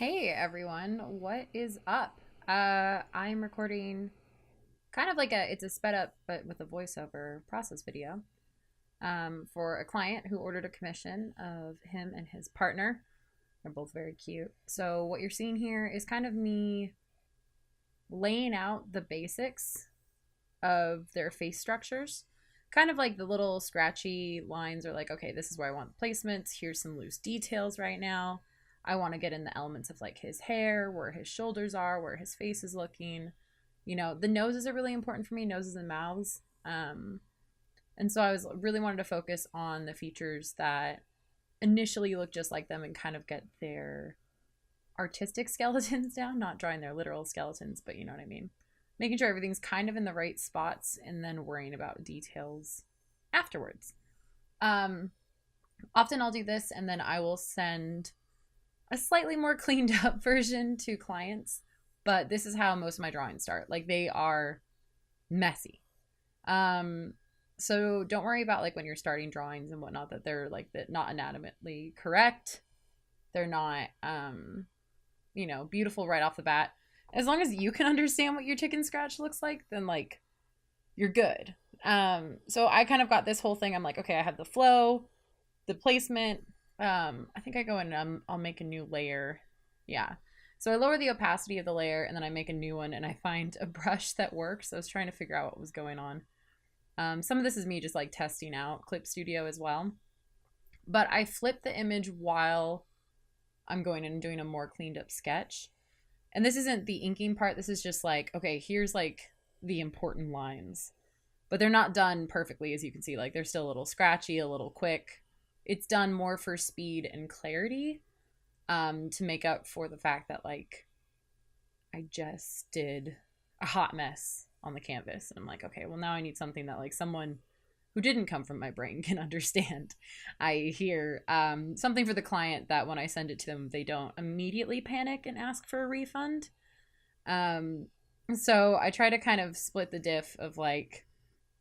Hey everyone, what is up? I'm recording kind of like it's a sped up but with a voiceover process video for a client who ordered a commission of him and his partner. They're both very cute. So what you're seeing here is kind of me laying out the basics of their face structures. Kind of like the little scratchy lines are like, okay, this is where I want the placements. Here's some loose details right now. I want to get in the elements of like his hair, where his shoulders are, where his face is looking. The noses are really important for me, noses and mouths. And so I was really wanted to focus on the features that initially look just like them and kind of get their artistic skeletons down, not drawing their literal skeletons, but you know what I mean. Making sure everything's kind of in the right spots and then worrying about details afterwards. Um, Often I'll do this and then I will send a slightly more cleaned up version to clients, but this is how most of my drawings start. Like they are messy. Um, so don't worry about like when you're starting drawings and whatnot that they're like that not anatomically correct. They're not beautiful right off the bat. As long as you can understand what your chicken scratch looks like, then like you're good. So I kind of got this whole thing. I'm like, okay, I have the flow, the placement. I think I go in and I'll make a new layer. Yeah. So I lower the opacity of the layer and then I make a new one and I find a brush that works. I was trying to figure out what was going on. Some of this is me just like testing out Clip Studio as well. But I flip the image while I'm going in and doing a more cleaned up sketch. And this isn't the inking part. This is just like, okay, here's like the important lines. But they're not done perfectly, as you can see. Like they're still a little scratchy, a little quick. It's done more for speed and clarity, to make up for the fact that like I just did a hot mess on the canvas. And I'm like, okay, well now I need something that like someone who didn't come from my brain can understand. I hear something for the client that when I send it to them, they don't immediately panic and ask for a refund. Um, so I try to kind of split the diff of like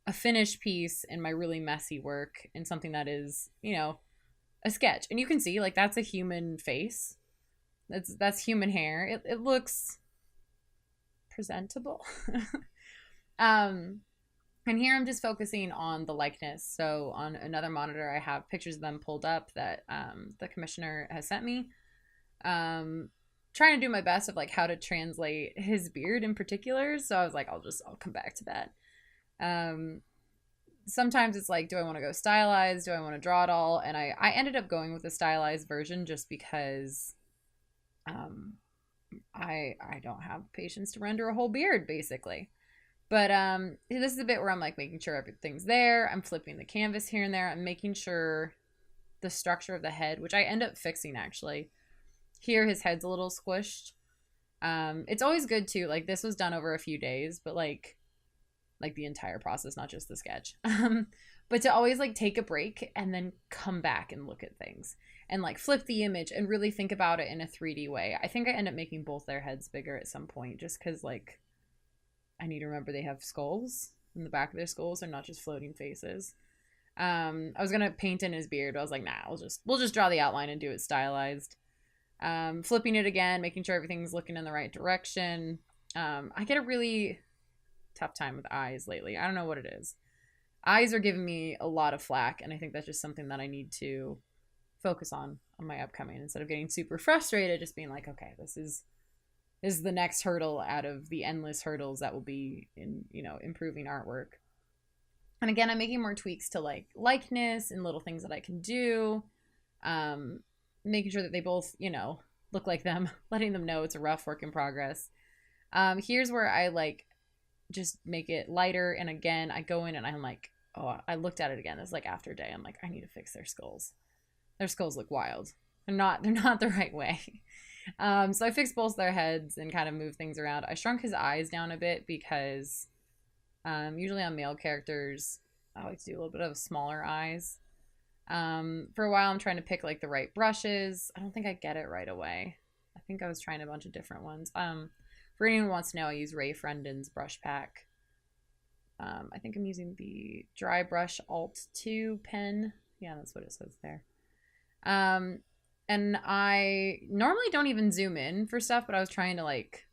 a finished piece and my really messy work and something that is, a sketch. And you can see like that's a human face. That's human hair. It looks presentable. um and here I'm just focusing on the likeness. So on another monitor, I have pictures of them pulled up that the commissioner has sent me. Trying to do my best of like how to translate his beard in particular. So I was like, I'll come back to that. Um, Sometimes it's like, do I want to go stylized? Do I want to draw it all? And I ended up going with the stylized version just because um, I don't have patience to render a whole beard basically. But this is a bit where I'm like making sure everything's there. I'm flipping the canvas here and there. I'm making sure the structure of the head, which I end up fixing actually. Here his head's a little squished. It's always good too. Like this was done over a few days, but like the entire process, not just the sketch. But to always like take a break and then come back and look at things and like flip the image and really think about it in a 3D way. I think I end up making both their heads bigger at some point just because like I need to remember they have skulls in the back of their skulls. They're not just floating faces. I was gonna paint in his beard, but I was like, nah, we'll just draw the outline and do it stylized. Flipping it again, making sure everything's looking in the right direction. I get a really tough time with eyes lately. I don't know what it is. Eyes are giving me a lot of flack, and I think that's just something that I need to focus on my upcoming instead of getting super frustrated, just being like, okay, this is the next hurdle out of the endless hurdles that will be in, improving artwork. And again, I'm making more tweaks to like likeness and little things that I can do. Um, Making sure that they both, look like them, letting them know it's a rough work in progress. Here's where I like just make it lighter. And again, I go in and I'm like, oh, I looked at it again. It's like after a day. I'm like, I need to fix their skulls. Their skulls look wild. They're not the right way. So I fixed both their heads and kind of moved things around. I shrunk his eyes down a bit because usually on male characters, I like to do a little bit of smaller eyes. For a while, I'm trying to pick like the right brushes. I don't think I get it right away. I think I was trying a bunch of different ones. For anyone who wants to know, I use Ray Frendon's brush pack. I think I'm using the Dry Brush Alt 2 pen. Yeah, that's what it says there. And I normally don't even zoom in for stuff, but I was trying to like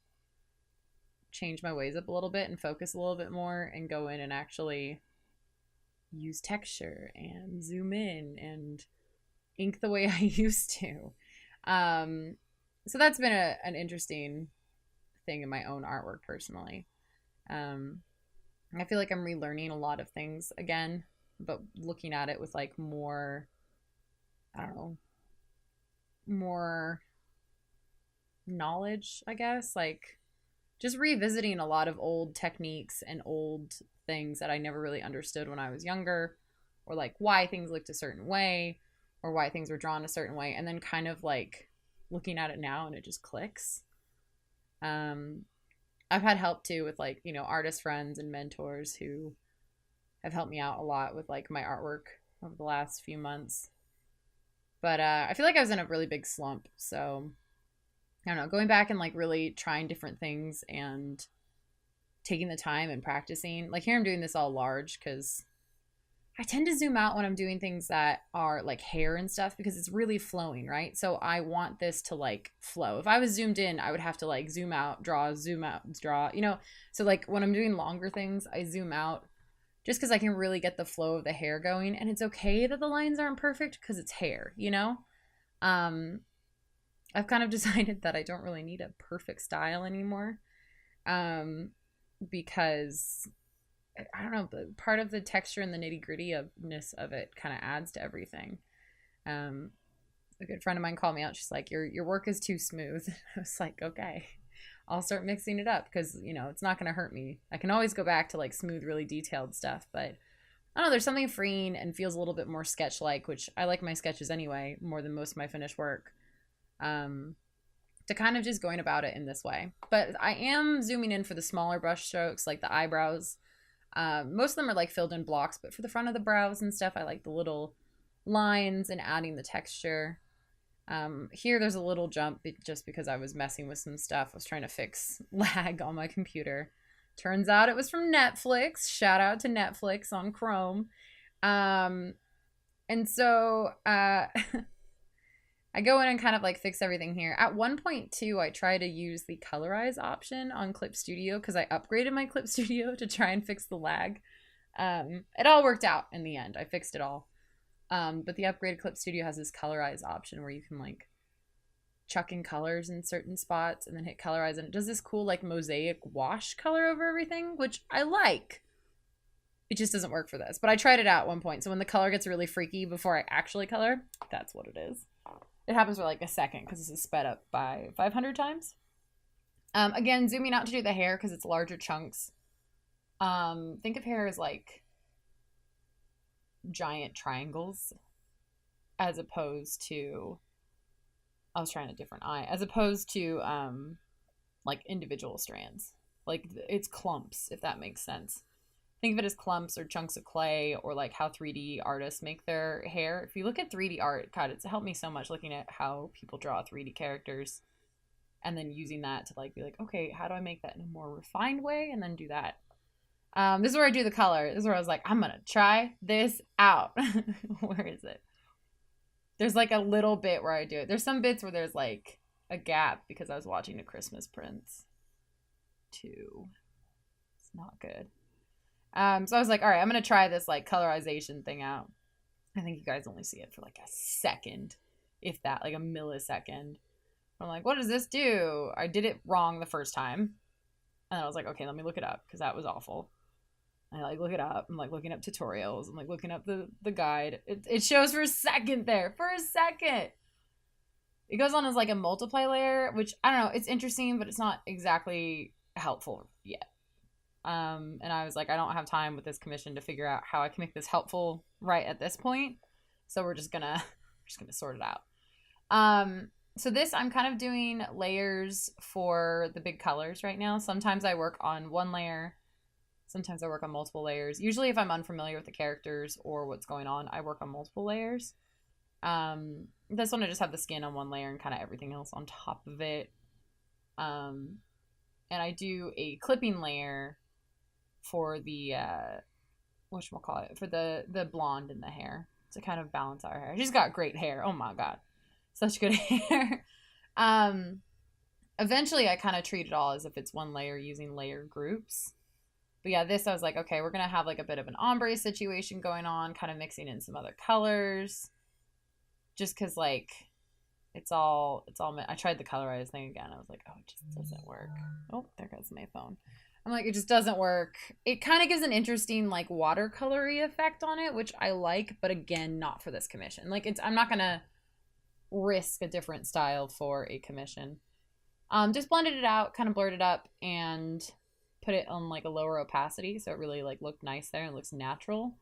change my ways up a little bit and focus a little bit more and go in and actually use texture and zoom in and ink the way I used to. Um, so that's been an interesting thing in my own artwork personally. Um, I feel like I'm relearning a lot of things again, but looking at it with like more, I don't know, more knowledge, I guess. Like just revisiting a lot of old techniques and old things that I never really understood when I was younger, or like why things looked a certain way, or why things were drawn a certain way, and then kind of like looking at it now and it just clicks. Um, I've had help too with like, you know, artist friends and mentors who have helped me out a lot with like my artwork over the last few months. But I feel like I was in a really big slump. So I don't know, going back and like really trying different things and taking the time and practicing. Like here I'm doing this all large because I tend to zoom out when I'm doing things that are like hair and stuff because it's really flowing, right? So I want this to like flow. If I was zoomed in, I would have to like zoom out, draw, you know? So like when I'm doing longer things, I zoom out just because I can really get the flow of the hair going. And it's okay that the lines aren't perfect because it's hair, you know? Um, I've kind of decided that I don't really need a perfect style anymore. Because I don't know, but part of the texture and the nitty gritty-ness of it kind of adds to everything. Um, a good friend of mine called me out. She's like, your work is too smooth. I was like, okay, I'll start mixing it up because, you know, it's not going to hurt me. I can always go back to like smooth, really detailed stuff, but I don't know, there's something freeing and feels a little bit more sketch-like, which I like my sketches anyway, more than most of my finished work. To kind of just going about it in this way. But I am zooming in for the smaller brush strokes, like the eyebrows. Most of them are like filled in blocks, but for the front of the brows and stuff, I like the little lines and adding the texture. Here there's a little jump just because I was messing with some stuff. I was trying to fix lag on my computer. Turns out it was from Netflix. Shout out to Netflix on Chrome. And so I go in and kind of like fix everything here. At one point too, I try to use the colorize option on Clip Studio because I upgraded my Clip Studio to try and fix the lag. It all worked out in the end. I fixed it all. But the upgraded Clip Studio has this colorize option where you can like chuck in colors in certain spots and then hit colorize, and it does this cool like mosaic wash color over everything, which I like. It just doesn't work for this. But I tried it out at one point. So when the color gets really freaky before I actually color, that's what it is. It happens for like a second because this is sped up by 500 times. Again, zooming out to do the hair because it's larger chunks. Think of hair as like giant triangles as opposed to, I was trying a different eye, as opposed to like individual strands. Like it's clumps, if that makes sense. Think of it as clumps or chunks of clay, or like how 3D artists make their hair. If you look at 3D art, God, it's helped me so much looking at how people draw 3D characters and then using that to like be like, okay, how do I make that in a more refined way and then do that. This is where I do the color. This is where I was like, I'm gonna try this out. Where is it? There's like a little bit where I do it. There's some bits where there's like a gap because I was watching A Christmas Prince 2. It's not good. So I was like, all right, I'm going to try this like colorization thing out. I think you guys only see it for like a second, if that, like a millisecond. I'm like, what does this do? I did it wrong the first time. And I was like, okay, let me look it up because that was awful. I like look it up. I'm like looking up tutorials. I'm like looking up the guide. It shows for a second there. For a second. It goes on as like a multiply layer, which I don't know. It's interesting, but it's not exactly helpful yet. And I was like, I don't have time with this commission to figure out how I can make this helpful right at this point. So we're just gonna sort it out. So this, I'm kind of doing layers for the big colors right now. Sometimes I work on one layer. Sometimes I work on multiple layers. Usually if I'm unfamiliar with the characters or what's going on, I work on multiple layers. This one I just have the skin on one layer and kind of everything else on top of it. And I do a clipping layer for the whatchamacallit, for the blonde in the hair to kind of balance our hair. She's got great hair. Oh my god. Such good hair. Um, Eventually I kind of treat it all as if it's one layer using layer groups. But yeah, this I was like, okay, we're gonna have like a bit of an ombre situation going on, kind of mixing in some other colors. Just cause like it's all I tried the colorize thing again. I was like, oh, it just doesn't work. Oh, there goes my phone. I'm like, it just doesn't work. It kind of gives an interesting like watercolory effect on it, which I like, but again, not for this commission. Like I'm not gonna risk a different style for a commission. Just blended it out, kind of blurred it up, and put it on like a lower opacity, so it really like looked nice there and looks natural.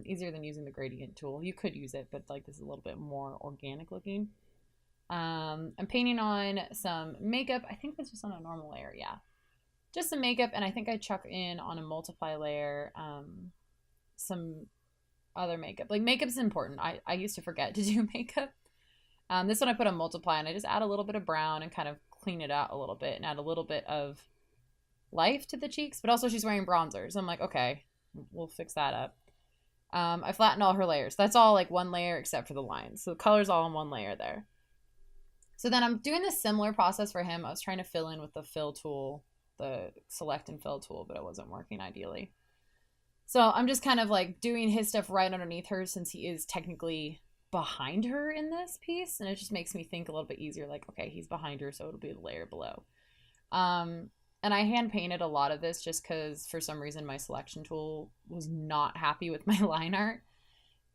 Easier than using the gradient tool. You could use it, but like this is a little bit more organic looking. I'm painting on some makeup. I think this was on a normal layer, yeah. Just some makeup, and I think I chuck in on a multiply layer some other makeup. Like makeup's important. I used to forget to do makeup. This one I put on multiply, and I just add a little bit of brown and kind of clean it out a little bit and add a little bit of life to the cheeks. But also she's wearing bronzer, so I'm like, okay, we'll fix that up. I flattened all her layers. That's all like one layer except for the lines. So the color's all in one layer there. So then I'm doing this similar process for him. I was trying to fill in with the fill tool, the select and fill tool, but it wasn't working ideally. So I'm just kind of like doing his stuff right underneath her since he is technically behind her in this piece. And it just makes me think a little bit easier. Like, okay, he's behind her, so it'll be the layer below. And I hand painted a lot of this just because for some reason my selection tool was not happy with my line art.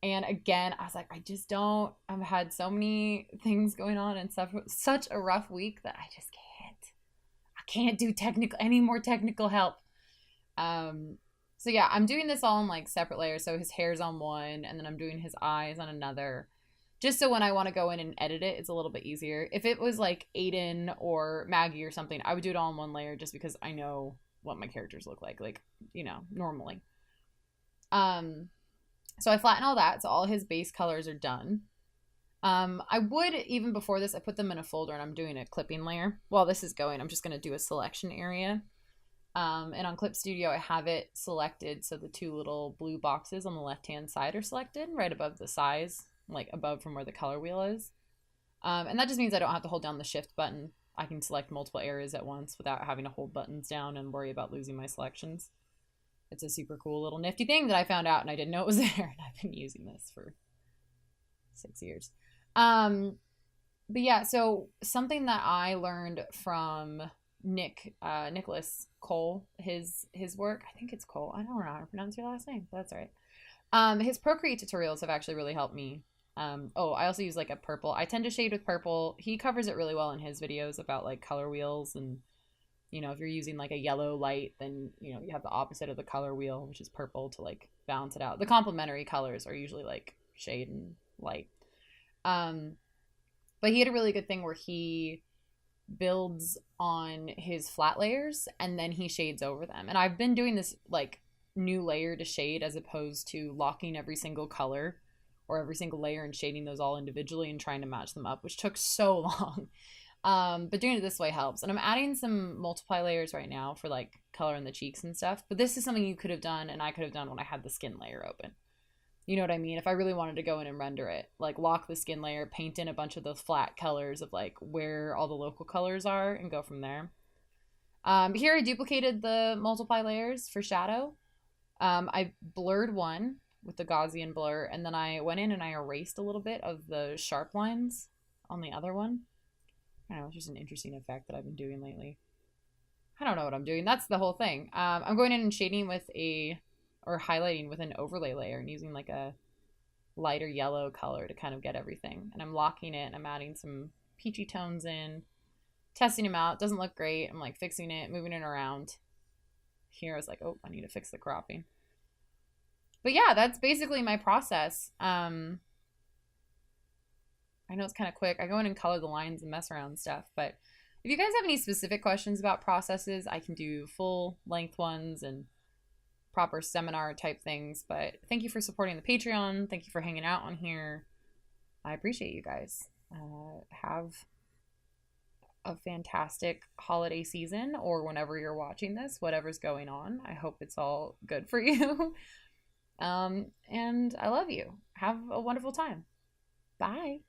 And again, I was like, I've had so many things going on and such a rough week that I just can't do any more technical help. So yeah, I'm doing this all in like separate layers. So his hair's on one, and then I'm doing his eyes on another. Just so when I want to go in and edit it, it's a little bit easier. If it was like Aiden or Maggie or something, I would do it all in one layer just because I know what my characters look like, normally. So I flatten all that, so all his base colors are done. I would, even before this, I put them in a folder and I'm doing a clipping layer. While this is going, I'm just going to do a selection area. And on Clip Studio, I have it selected so the two little blue boxes on the left-hand side are selected right above the size, like above from where the color wheel is. And that just means I don't have to hold down the shift button. I can select multiple areas at once without having to hold buttons down and worry about losing my selections. It's a super cool little nifty thing that I found out and I didn't know it was there, and I've been using this for 6 years. But yeah, so something that I learned from Nicholas Cole, his work, I think it's Cole. I don't know how to pronounce your last name, but that's all right. His Procreate tutorials have actually really helped me. I also use like a purple. I tend to shade with purple. He covers it really well in his videos about like color wheels and if you're using like a yellow light, then, you have the opposite of the color wheel, which is purple, to like balance it out. The complementary colors are usually like shade and light. But he had a really good thing where he builds on his flat layers and then he shades over them. And I've been doing this like new layer to shade as opposed to locking every single color or every single layer and shading those all individually and trying to match them up, which took so long. But doing it this way helps. And I'm adding some multiply layers right now for like color in the cheeks and stuff. But this is something you could have done and I could have done when I had the skin layer open. You know what I mean? If I really wanted to go in and render it, like lock the skin layer, paint in a bunch of those flat colors of like where all the local colors are and go from there. Here I duplicated the multiply layers for shadow. I blurred one with the Gaussian blur, and then I went in and I erased a little bit of the sharp lines on the other one. I don't know, it's just an interesting effect that I've been doing lately. I don't know what I'm doing. That's the whole thing. I'm going in and shading or highlighting with an overlay layer and using like a lighter yellow color to kind of get everything. And I'm locking it and I'm adding some peachy tones in, testing them out. Doesn't look great. I'm like fixing it, moving it around. Here I was like, oh, I need to fix the cropping. But yeah, that's basically my process. I know it's kind of quick. I go in and color the lines and mess around and stuff. But if you guys have any specific questions about processes, I can do full length ones and proper seminar type things. But thank you for supporting the Patreon. Thank you for hanging out on here. I appreciate you guys. Have a fantastic holiday season, or whenever you're watching this, whatever's going on. I hope it's all good for you. And I love you. Have a wonderful time. Bye.